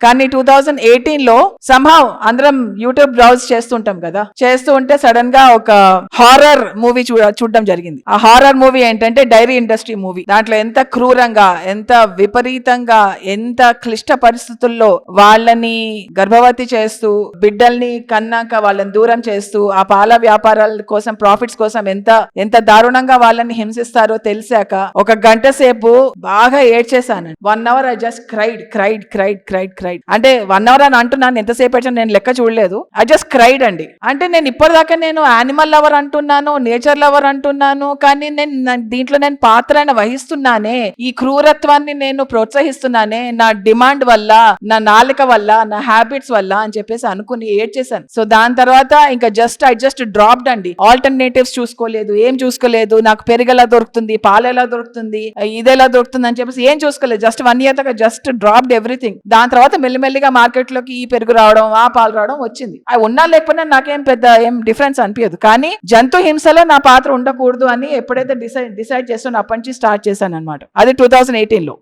కానీ 2018లో సంహౌ అందరం YouTube browse చేస్తుంటాం కదా, చేస్తూ ఉంటే సడన్ గా ఒక హారర్ మూవీ చూడడం జరిగింది. ఆ హారర్ మూవీ ఏంటంటే డైరీ ఇండస్ట్రీ మూవీ. దాంట్లో ఎంత క్రూరంగా, ఎంత విపరీతంగా, ఎంత క్లిష్ట పరిస్థితుల్లో వాళ్ళని గర్భవతి చేస్తూ, బిడ్డల్ని కన్నాక వాళ్ళని దూరం చేస్తూ, ఆ పాల వ్యాపారాల కోసం, ప్రాఫిట్స్ కోసం ఎంత దారుణంగా వాళ్ళని హింసిస్తారో తెలిసాక ఒక గంట సేపు బాగా ఏడ్చేసాను. 1 hour ఐ జస్ట్ క్రైడ్. అంటే 1 hour అని అంటున్నాను, ఎంతసేపు ఏడ్చాను నేను లెక్క చూడలేదు. ఐ జస్ట్ క్రైడ్ అండి. అంటే నేను ఇప్పటిదాకా నేను యానిమల్ లవర్ అంటున్నాను, నేచర్ లవర్ అంటున్నాను, కానీ దీంట్లో నేను పాత్రను వహిస్తున్నానే, ఈ క్రూరత్వాన్ని నేను ప్రోత్సహిస్తున్నానే నా డిమాండ్ వల్ల, నా నాలిక వల్ల, నా హ్యాబిట్స్ వల్ల అని చెప్పేసి అనుకుని ఏడ్చేసాను. సో దాని తర్వాత ఇంకా ఐ జస్ట్ డ్రాప్డ్ అండి. ఆల్టర్నేటివ్స్ చూసుకోలేదు, ఏం చూసుకోలేదు. నాకు పెరుగు ఎలా దొరుకుతుంది, పాలు ఎలా దొరుకుతుంది, ఇది ఎలా దొరుకుతుంది అని చెప్పేసి ఏం చూసుకోలేదు. జస్ట్ 1 year దాకా జస్ట్ డ్రాప్డ్ ఎవ్రీథింగ్. దాని తర్వాత మెల్లిమెల్లిగా మార్కెట్ లోకి ఈ పెరుగు రావడం, ఆ పాలు రావడం వచ్చింది. అవి ఉన్నా లేకపోయినా నాకేం పెద్ద ఏం డిఫరెన్స్ అనిపించదు. కానీ జంతు హింసలో నా పాత్ర ఉండకూడదు అని ఎప్పుడైతే డిసైడ్ చేస్తున్నా అప్పటి నుంచి స్టార్ట్ చేశాను అనమాట. అది 2018లో.